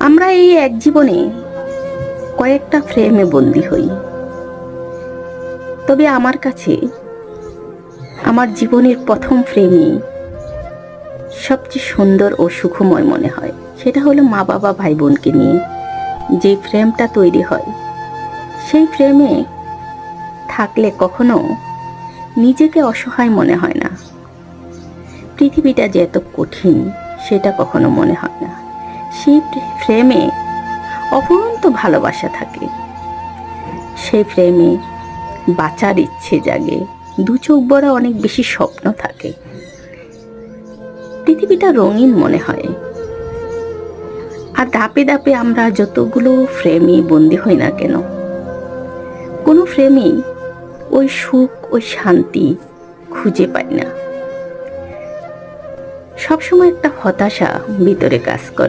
আমরা এই এক জীবনে কয়েকটা ফ্রেমে বন্দী হই, তবে আমার কাছে আমার জীবনের প্রথম ফ্রেমই সবচেয়ে সুন্দর ও সুখময় মনে হয়। সেটা হলো মা বাবা ভাই বোনকে নিয়ে যে ফ্রেমটা তৈরি হয়, সেই ফ্রেমে থাকলে কখনো নিজেকে অসহায় মনে হয় না। পৃথিবীটা যে এত কঠিন সেটা কখনো মনে হয় না। সেই ফ্রেমে অফুরন্ত ভালোবাসা থাকে, সেই ফ্রেমে বাঁচার ইচ্ছে জাগে, দু চোখ ভরা অনেক বেশি স্বপ্ন থাকে। পৃথিবীটা রঙিন মনে হয়। আর ধাপে ধাপে আমরা যতগুলো ফ্রেমে বন্দি হই না কেন, কোনো ফ্রেমেই ওই সুখ ওই শান্তি খুঁজে পাই না। সবসময় একটা হতাশা ভিতরে কাজ করে।